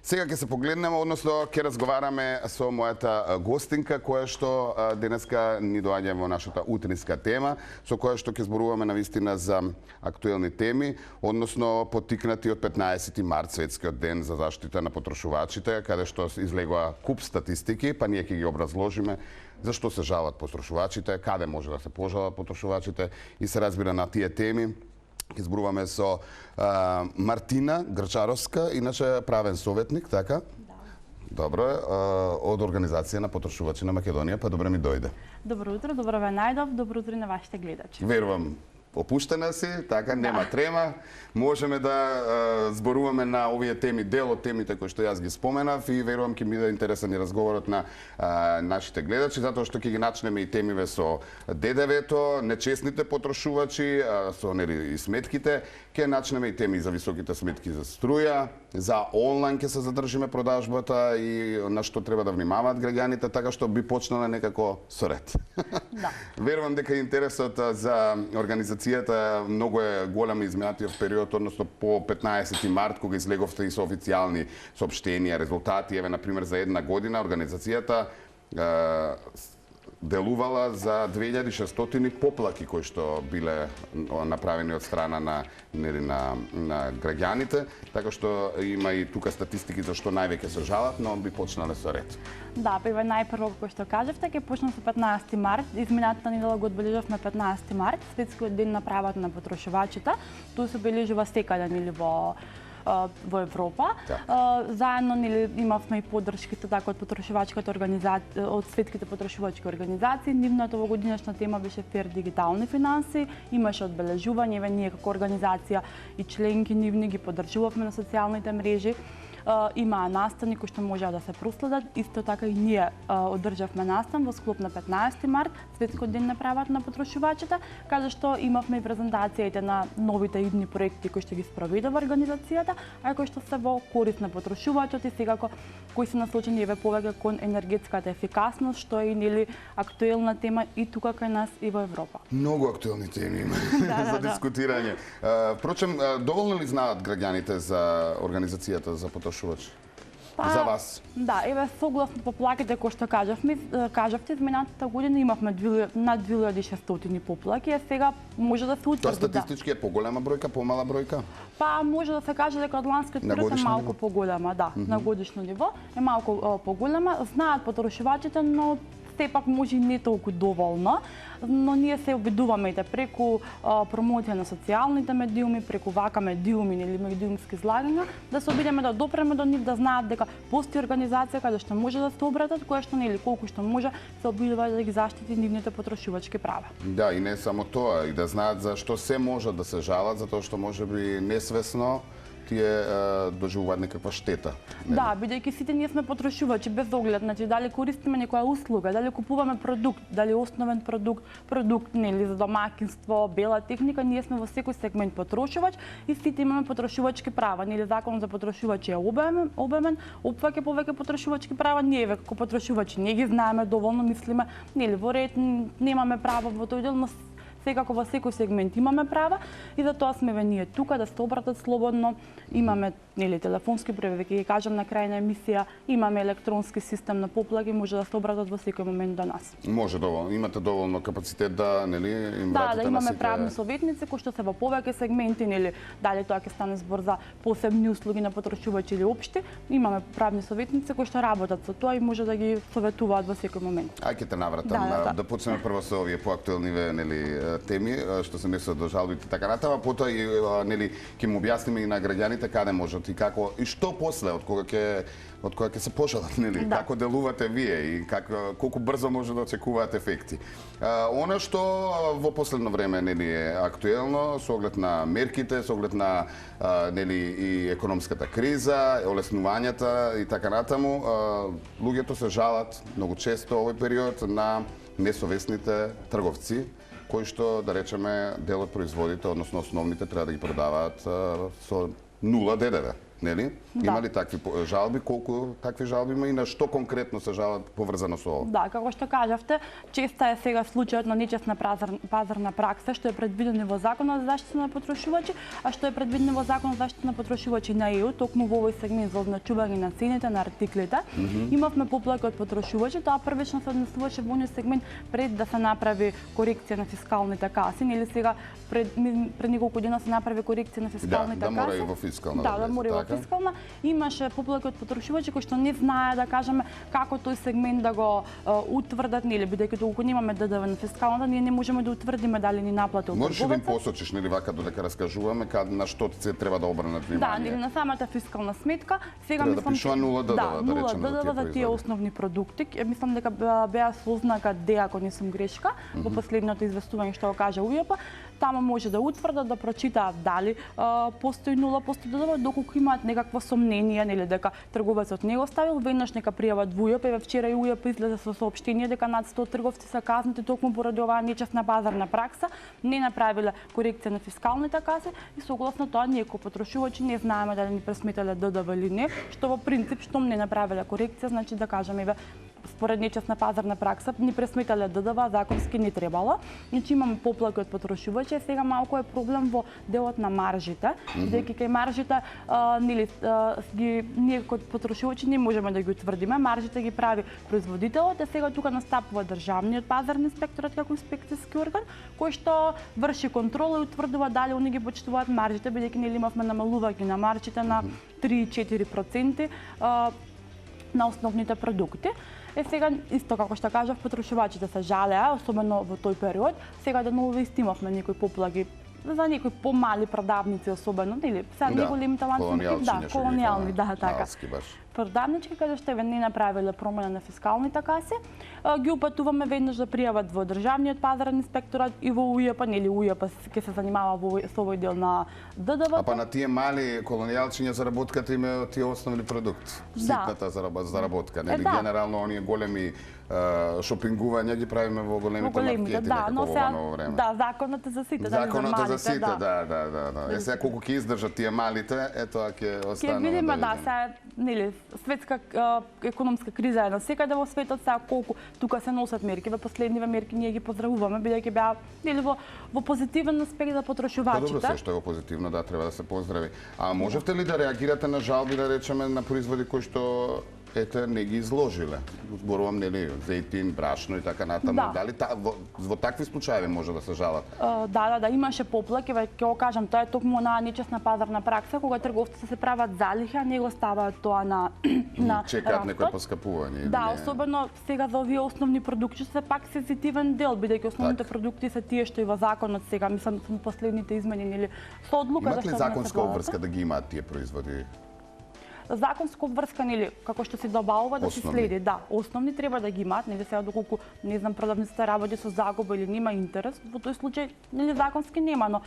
Сега ќе се погледнеме, односно ќе разговараме со мојата гостинка, која што денеска ни доаѓа во нашата утринска тема, со која што ќе зборуваме навистина за актуелни теми, односно поттикнати од 15 март, светскиот ден за заштита на потрошувачите, каде што излегува куп статистики, па ние ќе ги образложиме зашто се жалат потрошувачите, каде може да се пожалат потрошувачите и се разбира на тие теми. Ќе зборуваме со Мартина Грчаровска, иначе правен советник, така? Да. Добро, од Организација на потрошувачи на Македонија, па добро ми дојде. Добро утро, добро ве најдов, добро утро и на вашите гледачи. Верувам, опуштена си, така, нема трема. Можеме да зборуваме на овие теми, дел од темите кои што јас ги споменав и верувам ќе биде интересен и разговорот на нашите гледачи, затоа што ќе ги начнеме и темиве со ДДВ-то, нечестните потрошувачи, со и сметките, ќе начнеме и теми за високите сметки за струја, за онлайн ќе се задржиме продажбата и на што треба да внимаваат граѓаните, така што би почнале некако со ред. Да. Верувам дека интересот за организацијата многу е голем изминатиот период, односно по 15 март, кога излеговте и со официјални соопштенија, резултати, еве, например, за една година организацијата делувала за 2600 поплаки кои што биле направени од страна на граѓаните, така што има и тука статистики за што највеќе се жалат, но би почнале со ред. Да, па најпрво кој што кажавте, ќе почнам со 15 март. Изминатата недела го одбележавме 15 март, светскиот ден на правата на потрошувачите. Тоа се обележува секаде во Европа. Да. Заедно имавме и поддршките така од потрошувачките организации, од светските потрошувачки организации. Нивната овогодинешна тема беше фер дигитални финанси, имаше одбележување, ние како организација и членки нивни ги поддржувавме на социјалните мрежи. Има настани кои што можеа да се проследат. Исто така и ние одржавме настан во склоп на 15 март, светскиот ден на правата на потрошувачите, каде што имавме и презентациите на новите идни проекти кои што ги спроведува организацијата, а кои што се во корист на потрошувачот и секако кои се насочени еве повеќе кон енергетската ефикасност, што е актуелна тема и тука кај нас и во Европа. Многу актуелни теми има за дискутирање. Впрочем, доволно ли знаат граѓаните за организацијата за потрошувачи? За вас? Да, еве согласно поплаките кои што кажавте, изминатата година имавме над 2600 поплаки, а сега може да се утврди. Тоа статистички е поголема бројка, помала бројка? Па може да се каже дека од ланскиот период е малку поголема, да, на годишно ниво е малку поголема. Знаат потрошувачите, но сепак може и не толку доволно, но ние се обидуваме и преку промоција на социјалните медиуми, преку вака медиуми или медиумски излагања, да се обидеме да допреме до нив, да знаат дека постои организација каде што може да се обратат, која што колку што може се обидува да ги заштити нивните потрошувачки права. Да, и не само тоа, и да знаат за што се може да се жалат, затоа што можеби несвесно тие доживуваат некаква штета. Да, бидејќи сите ние сме потрошувачи без оглед, значи дали користиме некоја услуга, дали купуваме продукт, дали основен продукт за домаќинство, бела техника, ние сме во секој сегмент потрошувач и сите имаме потрошувачки права. Законот за потрошувачи е обемен, опфаќа повеќе потрошувачки права, ние како потрошувачи не ги знаеме доволно, мислиме, во ред немаме право во тој дел, но секако во секој сегмент имаме права и затоа сме ние тука да се обратат слободно. Имаме телефонски број, веќе ги кажам на крај на емисија, имаме електронски систем на поплаки, може да се обратат во секој момент до нас. Може доволно, имате доволно капацитет да, им вратите да, имаме на сите... правни советници кои што се во повеќе сегменти, дали тоа ќе стане збор за посебни услуги на потрошувачи или општи, имаме правни советници кои што работат со тоа и може да ги советуваат во секој момент. Ај ќе те навратам, да почнеме прво со овие поактуелни теми што се месат до жалбите така натаму, потоа и ќе му објасниме и на граѓаните каде можат и како и што после од кога ќе се пожалат, како делувате вие и колку брзо може да очекуваат ефекти. Она што во последно време е актуелно со оглед на мерките, со оглед на и економската криза, олеснувањата и така натаму, луѓето се жалат многу често овој период на несовесните трговци кои што, да речеме, дел од производите, односно основните, треба да ги продаваат со нула ДДВ. нели? Да. Има ли такви жалби, колку такви жалби има и на што конкретно се жалат поврзано со ова? Да, како што кажавте, честа е сега случајот на нечесна пазарна пракса, што е предвидено во Законот за заштита на потрошувачи, а што е предвидено во Законот за заштита на потрошувачи на ЕУ, токму во овој сегмент за означување на цените на артиклите. Имавме поплаки од потрошувачи, тоа првично се однесуваше во оној сегмент пред да се направи корекција на фискалните каси, нели сега пред неколку дена се направи корекција на фискалните каси. Да мора и во фискална. Да мора и во фискална. Имаше поплаки од потрошувачи кои што не знае да кажеме како тој сегмент да го утврдат, нели, бидејќи доколку немаме ДДВ на фискалната, ние не можеме да утврдиме дали ни наплатил трговецот. Можеш ли да им посочиш, нели, вака додека раскажуваме на што се треба да обрнат внимание? Да, нели на самата фискална сметка, сега мислам да пишува нула ДДВ, да речеме за тие основни продукти. Мислам дека беа со ознака Д, ако не сум грешка, во последното известување што го кажа УЈП, таму може да утврдат, да прочитаат дали постои 0% ДДВ, доколку имаат некакво сомнение, нели, дека трговецот не го ставил, веднаш нека пријават во УЈП. Вчера и УЈП излезе со соопштение дека над 100 трговци се казнати токму поради оваа нечесна пазарна пракса, не направиле корекција на фискалните каси и согласно тоа ние како потрошувачи не знаеме дали ни пресметале ДДВ или не, што во принцип штом не направиле корекција, значи да кажеме според нечесна пазарна пракса ни пресметале ДДВ, законски не требало. Значи имаме поплаки од потрошувачи, сега малку е проблем во делот на маржите, бидејќи кај маржите нели ние како потрошувачи не можеме да ги утврдиме, маржите ги прави производителот, а сега тука настапува државниот пазарен инспекторат како инспекцијски орган, кој што врши контрола и утврдува дали они ги почитуваат маржите, бидејќи нели имавме намалување на маржите на 3-4% на основните продукти. Сега, исто како што кажав, потрошувачите се жалеа, особено во тој период. Сега да ново истимавме некои поплаги за некои помали продавници, особено, нели? Сега не големите ланци, колонијални, така. Продавнички, каде што не направиле промена на фискалните каси, ги упатуваме веднаш да пријават во државниот пазарен инспекторат и во УЈП, нели УЈП ќе се занимава со овој дел на ДДВ. А па на тие мали колонијалчиња заработката им е тие основни продукти, ситната заработка, нели генерално оние големи шопингувања ги правиме во големите маркети некако во ново време. Да, законот е за сите, законот е за сите, да. Е сега колку ќе издржат тие малите, тоа ќе остане. Ќе видиме, да, сега нели светска економска криза е насекаде во светот, сега колку тука се носат мерки, во последниве мерки ние ги поздравуваме бидејќи беа нели во позитивен аспект за потрошувачите. Добро, се што е во позитивно, да, треба да се поздрави. А можевте ли да реагирате на жалби, да речеме, на производи кои што не ги изложиле? Зборувам, нели, зејтин, брашно и така натаму. Дали во такви случаи може да се жалат? Да, имаше поплаки, ќе го кажам, тоа е токму на нечесна пазарна пракса, кога трговците се прават залихи, а не го ставаат тоа на чекаат некој поскапување. Да, особено сега за овие основни продукти се пак сензитивен дел, бидејќи основните продукти се тие што и во законот сега, мислам, последните измени, нели, со одлука зашто имаат ли законска обврска да ги имаат тие производи? Законска обврска, нели, како што се добавува да се следи, да, основни треба да ги имаат, нели сега доколку не знам продавницата работи со загуба или нема интерес, во тој случај нели законски нема, но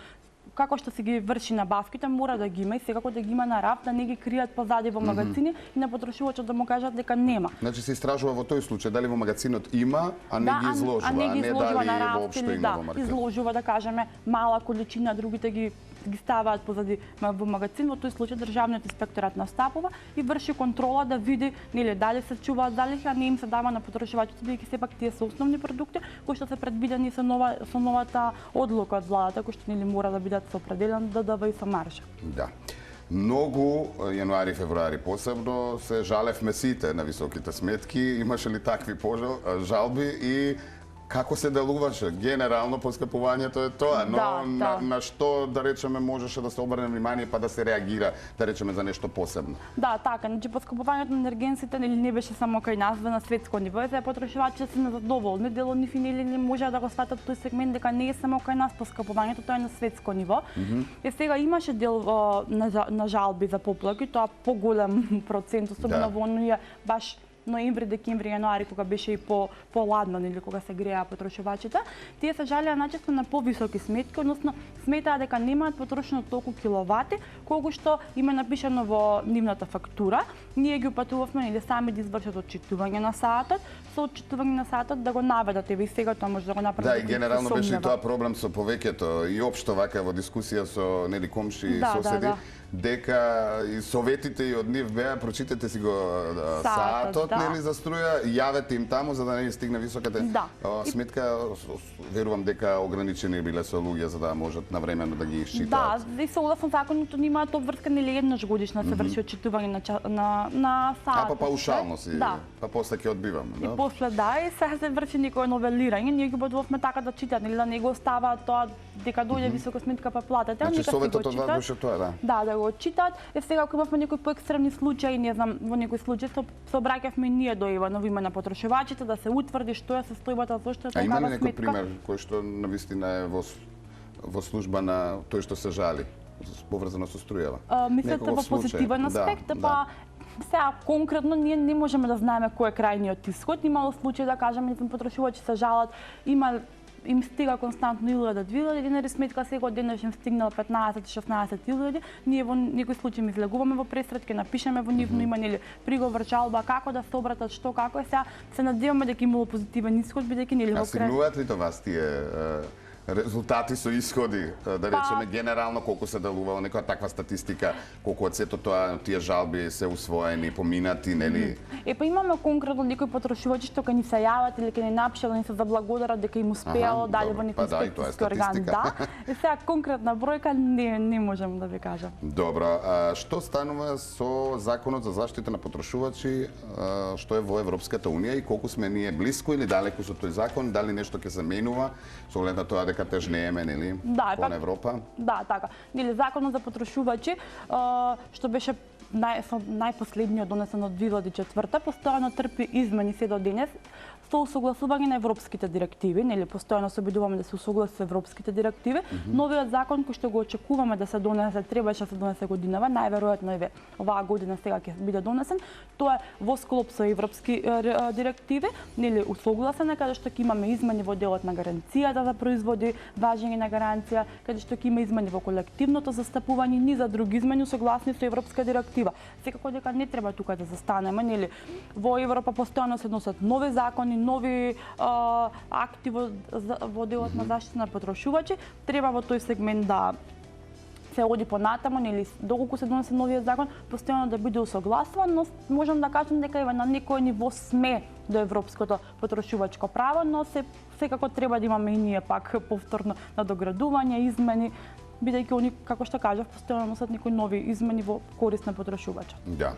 како што се ги врши набавките, мора да ги има и секако да ги има на раф, да не ги кријат позади во магазини и на потрошувачот да му кажат дека нема. Значи се истражува во тој случај дали во магазинот има, а не ги изложува, а не дали воопшто има во маркет. Изложува, да кажеме, мала количина, другите ги ставаат позади во магазин, во тој случај државниот инспекторат настапува и врши контрола да види нели дали се чуваат залихи, а не им се дава на потрошувачите, бидејќи сепак тие се основни продукти кои што се предвидени со новата одлука од владата, кои што нели мора да бидат со определен ДДВ и со маржа. Да. Многу јануари, февруари посебно се жалевме сите на високите сметки. Имаше ли такви жалби и како се делуваше? Генерално поскапувањето е тоа, но на што, да речеме, можеше да се обрне внимание па да се реагира, да речеме, за нешто посебно? Да, така, значи поскапувањето на енергенсите не беше само кај нас, на светско ниво, за потрошувачите се незадоволни, дел од нив не може да го сватат тој сегмент дека не е само кај нас поскапувањето, тоа е на светско ниво. И сега имаше дел на жалби за поплаки, тоа поголем процент, особено во оние баш ноември, декември, јануари, кога беше и поладно, или кога се греа потрошувачите, тие се жалеа најчесто на повисоки сметки, односно сметаа дека немаат потрошено толку киловати, колку што им е напишано во нивната фактура. Ние ги упатувавме или сами да извршат отчитување на саатот, со отчитување на саатот да го наведат, и сега тоа може да го направите. Да, и генерално беше и тоа проблем со повеќето и општо вака во дискусија со нели комши и соседи. дека и советите и од нив беа, прочитате си го саатот, нели, за струја, јавете им таму за да не стигне високата сметка. Верувам дека ограничени биле со луѓе за да можат навремено да ги исчитаат. Да, и согласно законот немаат обврска нели еднаш годишно се врши отчитување на саат. Па паушално си, па после ќе одбивам. И после и сега се врши некој новелирање, ние ги бодувавме така да читат, нели да не го оставаат тоа дека дојде висока сметка па платите. Значи советот од вас беше тоа, да. Да го читат. И сега ако имавме некои поекстремни случаи, не знам, во некој случај се обраќавме ние до Иваново име на потрошувачите да се утврди што е состојбата, зошто е такава сметка. А има ли некој пример кој што навистина е во служба на тој што се жали, поврзано со струјава? Мислите во позитивен аспект, па сега конкретно ние не можеме да знаеме кој е крајниот исход. Имало случаи да кажеме, потрошувачи се жалат, им стига константно 1000-2000 динари сметка, сега денес им стигнал 15-16 ние во некој случај ми излегуваме во пресрет, ќе напишеме во нивно име, нели приговор, жалба, како да се обратат, што, како е сега. Се надеваме дека имало позитивен исход, бидејќи нели во крај. А стигнуваат ли до вас тие резултати со исходи, да речеме генерално колку се делувало, некоја таква статистика, колку од сето тоа тие жалби се усвоени, поминати, нели? Па имаме конкретно некои потрошувачи што кога ни се јават или кога ни напишат да ни се заблагодарат дека им успеало дали во некој инспекцијски орган, да. И сега конкретна бројка не можам да ви кажам. Добро, што станува со законот за заштита на потрошувачи, што е во Европската унија и колку сме ние блиску или далеку со тој закон, дали нешто ќе се менува со оглед на тоа дека тежнееме, нели, кон Европа? Да, така. Нели законот за потрошувачи што беше најпоследниот донесен од 2004, постојано трпи измени се до денес со усогласување на европските директиви, нели постојано се обидуваме да се усогласи со европските директиви. Новиот закон кој што го очекуваме да се донесе, требаше да се донесе годинава, најверојатно е оваа година сега ќе биде донесен. Тоа е во склоп со европски директиви, нели усогласен, каде што ќе имаме измени во делот на гаранцијата за производи, важење на гаранција, каде што ќе има измени во колективното застапување, ни за други измени согласни со европска директива. Секако дека не треба тука да застанеме, нели во Европа постојано се носат нови закони, нови акти во делот на заштита на потрошувачи, треба во тој сегмент да се оди понатаму, нели доколку се донесе новиот закон, постојано да биде усогласуван, но можам да кажам дека на некој ниво сме до европското потрошувачко право, но секако треба да имаме и ние пак повторно надоградување, измени, бидејќи они, како што кажав, постојано носат некои нови измени во корист на потрошувачот. Да,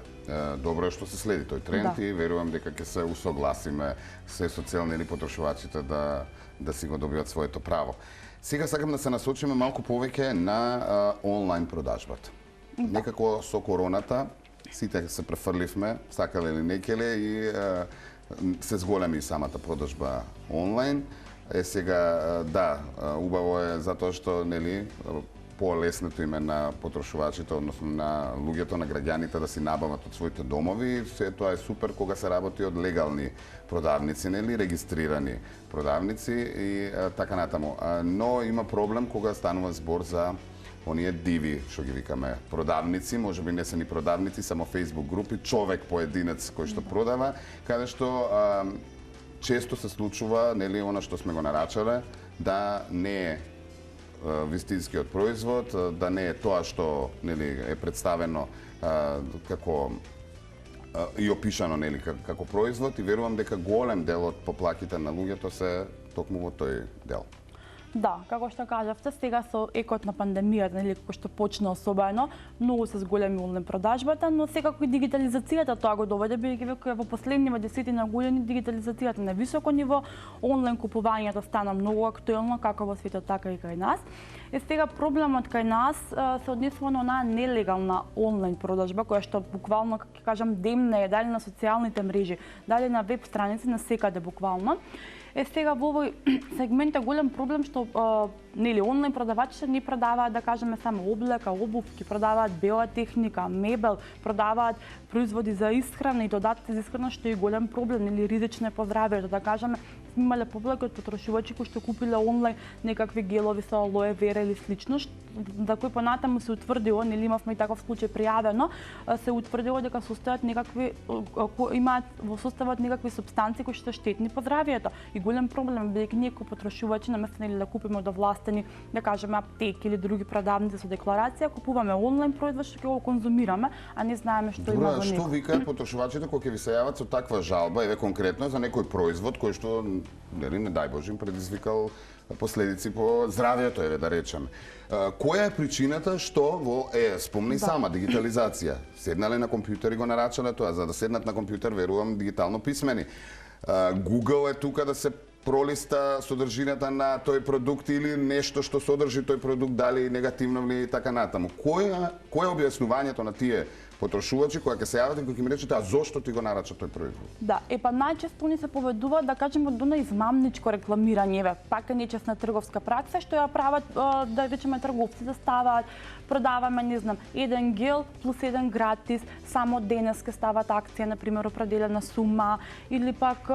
добро е што се следи тој тренд и верувам дека ќе се усогласиме се со цел нели потрошувачите да си го добијат своето право. Сега сакам да се насочиме малку повеќе на онлайн продажбата. Некако со короната сите се префрливме, сакале или некеле, и се зголеми самата продажба онлайн. Сега, да, убаво е затоа што, нели, полеснето име на потрошувачите, односно на луѓето, на граѓаните да си набават од своите домови. Се тоа е супер кога се работи од легални продавници, нели, регистрирани продавници и така натаму. Но има проблем кога станува збор за оние диви, што ги викаме продавници, можеби не се ни продавници, само Facebook групи, човек поединец кој што продава, каде што често се случува, нели, она што сме го нарачале, да не е вистинскиот производ, да не е тоа што, нели, е представено како и опишано, нели, како производ, и верувам дека голем дел од поплаките на луѓето се токму во тој дел. Да, како што кажавте, сега со екот на пандемијата, нели, кој што почна особено, многу се зголеми онлайн продажбата, но секако и дигитализацијата тоа го доведе, бидејќи во последниве десетина години дигитализацијата на високо ниво, онлайн купувањето стана многу актуелно како во светот, така и кај нас. И сега проблемот кај нас се однесува на онаа нелегална онлайн продажба, која што буквално, ќе кажам, демна е, дали на социјалните мрежи, дали на веб страници, на секаде буквално. Сега во овој сегмент е голем проблем што нели онлайн продавачите не продаваат, да кажеме, само облека, обувки, продаваат бела техника, мебел, продаваат производи за исхрана и додатоци за исхрана, што е голем проблем, нели ризично е по здравјето, да кажеме. сме имале поплаки од потрошувачи кои што купиле онлайн некакви гелови со алоe вера или слично, за кои понатаму се утврдило, нели имавме и таков случај пријавено, се утврдило дека состојат некакви имаат во составот некакви супстанции кои што штетни по здравието. И голем проблем бидејќи ние како потрошувачи наместо нели да купиме од овластени, да кажеме аптеки или други продавници со декларација, купуваме онлайн производ што ќе го конзумираме, а не знаеме што има во него. Што викаат потрошувачите кога ќе ви се јават со таква жалба, еве конкретно за некој производ кој што нели не дај Боже им предизвикал последици по здравието, еве да речеме. Која е причината што спомни сама дигитализација. Седнале на компјутер и го нарачале тоа, за да седнат на компјутер верувам дигитално писмени. Google е тука да се пролиста содржината на тој продукт или нешто што содржи тој продукт, дали негативно или така натаму. Кој е објаснувањето на тие потрошувачи кои ќе се јават и кои ќе ми речете, а зошто ти го нарача тој производ? Да, најчесто ни се поведуваат, да кажеме, до измамничко рекламирање, пак е нечесна трговска пракса што ја прават, да речеме, трговци да ставаат, продаваме, не знам, еден гел плюс еден гратис, само денес ке стават акција, например, определена сума, или пак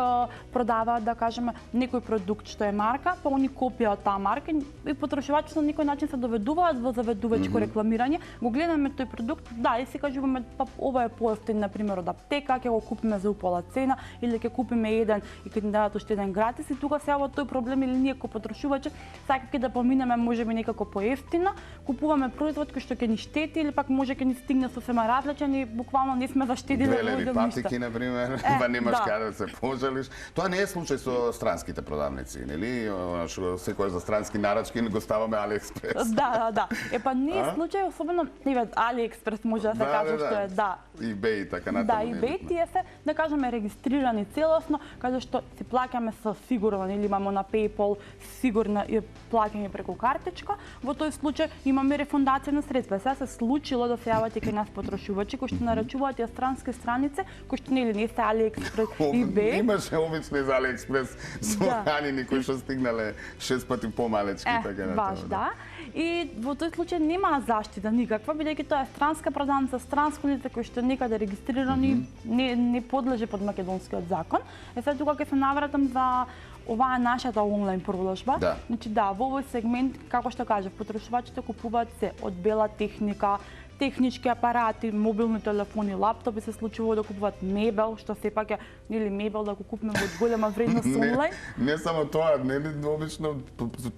продаваат, да кажеме, некој продукт што е марка, па они копија од таа марка и потрошувачите на некој начин се доведуваат во заведувачко рекламирање, го гледаме тој продукт, да, и си кажуваме, па ова е поевтин, например, од аптека, ќе го купиме за упола цена, или ќе купиме еден и ќе ни дадат уште еден гратис, и тука се јавува тој проблем, или ние како потрошувачи сакајќи да поминеме можеби некако поевтино, купуваме производ кој што ќе ни штети или пак може ќе ни стигне сосема различен и буквално не сме заштедиле во ништо. Две патики, например, па немаш каде да се пожалиш. Тоа не е случај со странските продавници, нели? Што секој за странски нарачки го ставаме AliExpress. Да. Не е случај, особено AliExpress може да се каже што е, да. eBay така натаму. Да, eBay тие се, да кажеме, регистрирани целосно, каде што си плаќаме со сигурно, или имаме на PayPal сигурно плаќање преку картичка. Во тој случај имаме рефундација на средства. Сега се случило да се јават и кај нас потрошувачи кои што нарачуваат ја странски страници, кои што нели не се AliExpress, eBay. Имаше обични за AliExpress со хранини кои што стигнале 6 пати помалечки така натаму. Баш да. И во тој случај нема заштита никаква, бидејќи тоа е странска продавница, странско лице кој што некаде регистрирани, не подлежи под македонскиот закон. Сега тука ќе се навратам за оваа нашата онлайн продажба. Да. Значи да, во овој сегмент, како што кажав, потрошувачите купуваат се од бела техника, технички апарати, мобилни телефони, лаптопи, се случува да купуваат мебел, што сепак е, нели, мебел да го купиме во голема вредност онлайн. Не само тоа, нели, обично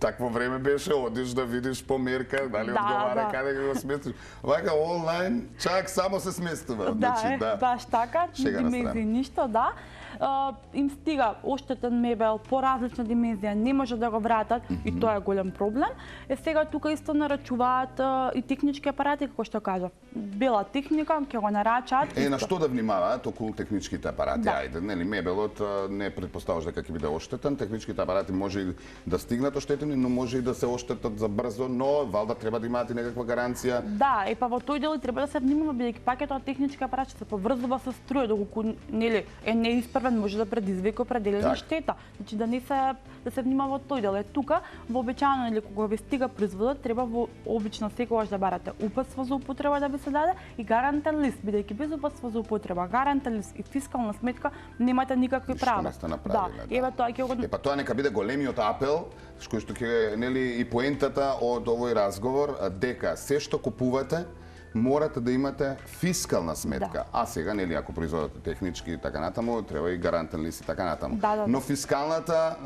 такво време беше, одиш да видиш померка, дали одговара каде го сместиш. Вака онлайн, чак само се сместува. Да, баш така, dimenzии ништо, да. Им стига оштетен мебел, поразлична димензија, не може да го вратат и тоа е голем проблем. Сега тука исто нарачуваат и технички апарати, како што кажав. Бела техника, ќе го нарачаат. На што да внимаваат околу техничките апарати? Ајде, нели, мебелот не предпоставуваш дека ќе биде оштетен, техничките апарати може и да стигнат оштетени, но може и да се оштетат за брзо, но валда треба да имаат и некаква гаранција. Да, па во тој дел треба да се внимава, бидејќи пакетот технички апарат се поврзува со струја, доколку нели е неисправен, може да предизвика определена штета. Значи да се внимава во тој дел. Тука вообичаено или кога ви стига производот, треба обично секогаш да барате упатство за употреба да ви се даде и гарантен лист, бидејќи без упатство за употреба, гарантен лист и фискална сметка немате никакви права. Да, еве тоа ќе го. Па тоа нека биде големиот апел, кој што ќе, нели, и поентата од овој разговор, дека се што купувате морате да имате фискална сметка. А сега, нели, ако производите технички и така натаму, треба и гарантен лист и така натаму. Но фискалната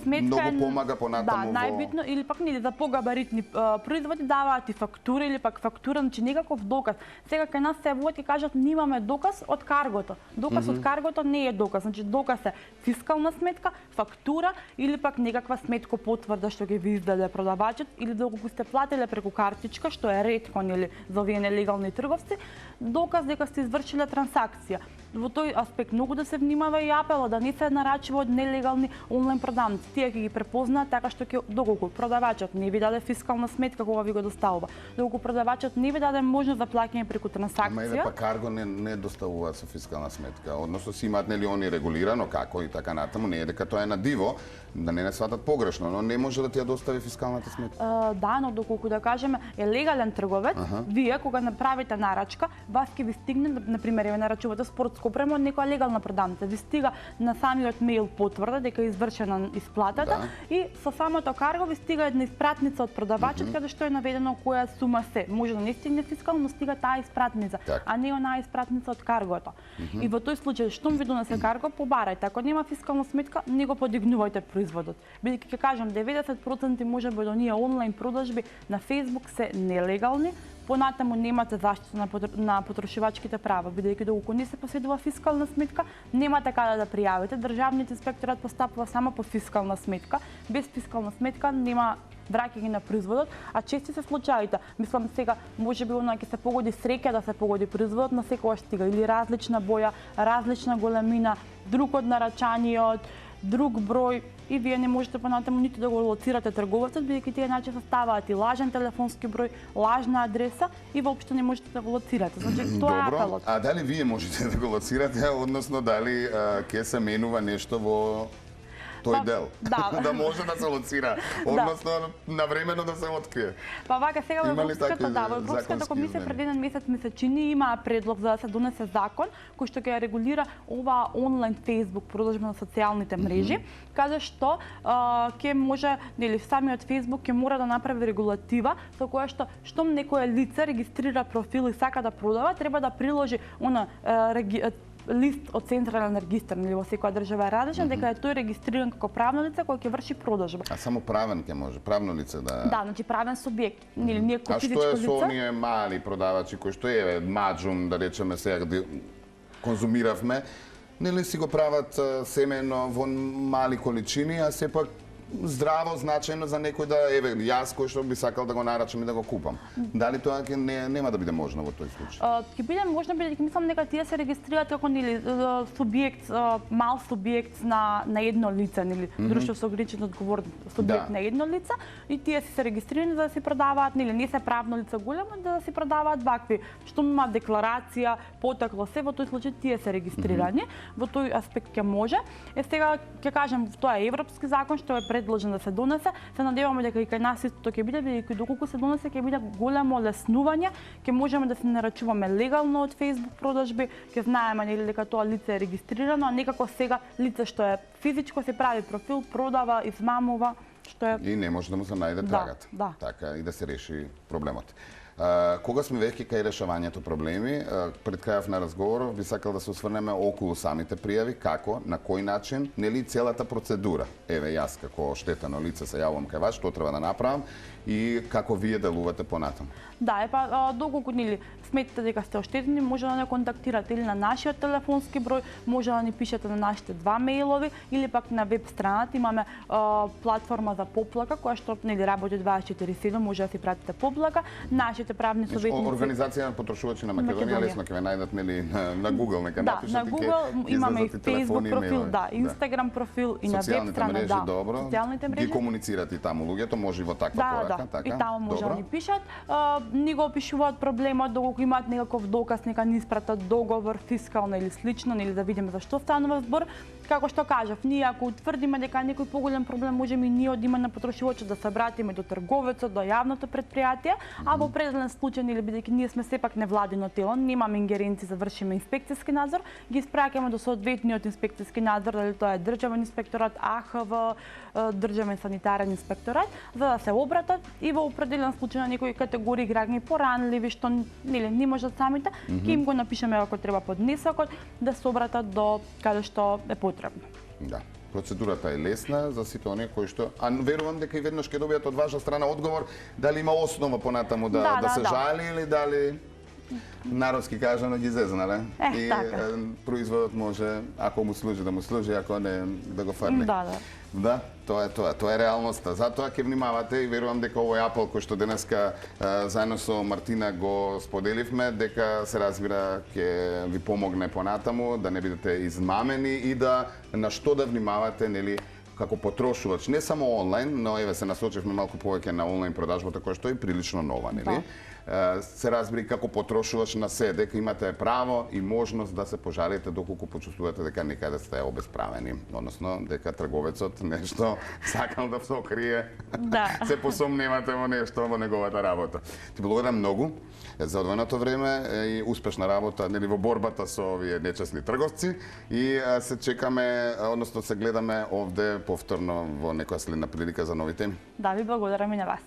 многу помага понатаму. Да, најбитно, или пак нели за погабаритни производи даваат и фактура или пак фактура, значи некаков доказ. Сега кај нас се водат и кажат немаме доказ од каргото. Доказ од каргото не е доказ, значи доказ е фискална сметка, фактура или пак некаква сметко потврда што ги ви издаде продавачот или доколку сте платиле преку картичка, што е ретко нели за овие легални трговци, доказ дека сте извршиле трансакција. Во тој аспект многу да се внимава и апела да не се нарачува од нелегални онлайн продавници. Тие ќе ги препознаат така што ќе доколку продавачот не ви даде фискална сметка кога ви го доставува, доколку продавачот не ви даде можност за плаќање преку трансакција. Ама еве па карго не доставуваат со фискална сметка, односно си имаат нели они регулирано како и така натаму, не е дека тоа е на диво, да не сватат погрешно, но не може да ти ја достави фискалната сметка. Да, но доколку да кажеме е легален трговец, вие кога направите нарачка, вас ќе ви стигне, на пример, еве нарачувате спортско скопреме од некоја легална продавница. Ви стига на самиот мејл потврда дека е извршена исплатата и со самото карго ви стига една испратница од продавачот каде што е наведено која сума се. Може да не стигне фискално, но стига таа испратница, а не онаа испратница од каргото. И во тој случај штом ви донесе карго, побарајте. Ако нема фискална сметка, не го подигнувајте производот. Бидејќи ќе кажам 90% можеби од оние онлайн продажби на Facebook се нелегални, понатаму немате заштита на потрошувачките права, бидејќи доколку не се поседува фискална сметка, немате каде да пријавите. Државниот инспекторат постапува само по фискална сметка. Без фискална сметка нема враќање на производот, а чести се случаите. Мислам сега можеби она ќе се погоди среќа да се погоди производот, на секогаш стига или различна боја, различна големина, друг од нарачаниот, друг број и вие не можете понатаму ниту да го лоцирате трговецот, бидејќи тие начин ставаат и лажен телефонски број, лажна адреса и воопшто не можете да го лоцирате. Значи тоа е апелот. А дали вие можете да го лоцирате, односно дали ќе се менува нешто во тој дел? Да може да се лоцира, односно навремено да се открие. Па вака сега во Европската комисија пред еден месец ми се чини има предлог за да се донесе закон кој што ќе регулира ова онлайн Facebook продажба на социјалните мрежи, каде што ќе може, нели самиот Facebook ќе мора да направи регулатива со која што штом некое лице регистрира профил и сака да продава, треба да приложи лист од централен регистар, или во секоја држава е различен, дека е тој регистриран како правно лице кој ќе врши продажба. А само правен ќе може, правно лице да... Да, значи правен субјект, или ние како физичко лице. А што е со оние мали продавачи кои што е маџум, да речеме сега конзумиравме, нели си го прават семено во мали количини, а сепак здраво, значајно за некој да, еве, јас кој што би сакал да го нарачам и да го купам. Дали тоа нема да биде можно во тој случај? Ќе биде можно, бидејќи мислам дека тие се регистрираат како нели субјект, мал субјект на едно лице, нели друштво со ограничена одговорност, субјект на едно лице и тие се регистрирани за да се продаваат, нели не се правно лице големо, да се продаваат вакви што има декларација, потекло се, во тој случај тие се регистрирани, во тој аспект ќе може. Сега ќе кажам, тоа е европски закон што е предложен да се донесе. Се надеваме дека и кај нас истото ќе биде, бидејќи доколку се донесе ќе биде големо леснување, ќе можеме да се нарачуваме легално од Facebook продажби, ќе знаеме нели дека тоа лице е регистрирано, а некако сега лице што е физичко се прави профил, продава, измамува, што е и не може да му се најде трагата. Така и да се реши проблемот. Кога сме веќе кај решавањето проблеми, пред крајов на разговорот би сакал да се осврнеме околу самите пријави, како, на кој начин, нели целата процедура. Еве јас како оштетено лице се јавувам кај вас, што треба да направам и како вие делувате понатаму. Да, доколку нели сметите дека сте оштетени, може да не контактирате или на нашиот телефонски број, може да ни пишете на нашите 2 мејлови или пак на веб страната имаме платформа за поплака која што нели работи 24/7, може да си пратите поплака. Нашите правни советници. Организација на потрошувачи на Македонија лесно ќе ве најдат нели на Google, нека напишете. Да, на Google имаме и Facebook профил, да, Instagram профил и на веб страна, да. Социјалните мрежи. Ги комуницирате таму луѓето, може и во таква порака, така. И таму може да ни пишат. Ни го опишуваат проблемот, доколку имаат некаков доказ, нека ни испратат договор фискално или слично, или да видиме за што станува збор. Како што кажав, ние ако утврдиме дека некој поголем проблем, можеме и ние од име на потрошувачот да се обратиме до трговецот, до јавното претпријатие, а во определен случај, или бидејќи ние сме сепак невладино тело, немаме ингеренции за вршиме инспекцијски надзор, ги испраќаме до соодветниот инспекцијски надзор, дали тоа е државен инспекторат, АХВ, државен санитарен инспекторат, за да се обратат и во определен случај на некои категории граѓани поранливи што нели не можат самите, ќе им го напишеме ако треба поднесокот да се обратат до каде што е потребно. Да. Процедурата е лесна за сите оние кои што, а верувам дека и веднаш ќе добијат од ваша страна одговор дали има основа понатаму да се жали или дали народски кажано ги зезнале и производот може ако му служи да му служи, ако не да го фрли. Да, тоа е тоа. Тоа е реалноста. Затоа ќе внимавате и верувам дека овој апел кој што денеска заедно со Мартина го споделивме, дека се разбира ќе ви помогне понатаму да не бидете измамени и да на што да внимавате, нели, како потрошувач, не само онлайн, но еве се насочивме малку повеќе на онлайн продажбата која што е прилично нова, нели? се разбери како потрошуваш на се, дека имате право и можност да се пожалите доколку почувствувате дека некаде сте обесправени, односно дека трговецот нешто сакал да се окрие. Да. Се посомневате во нешто во неговата работа. Ти благодарам многу за одвоеното време и успешна работа нели во борбата со овие нечесни трговци и се чекаме, односно се гледаме овде повторно во некоја следна прилика за нови теми. Да, ви благодарам и на вас.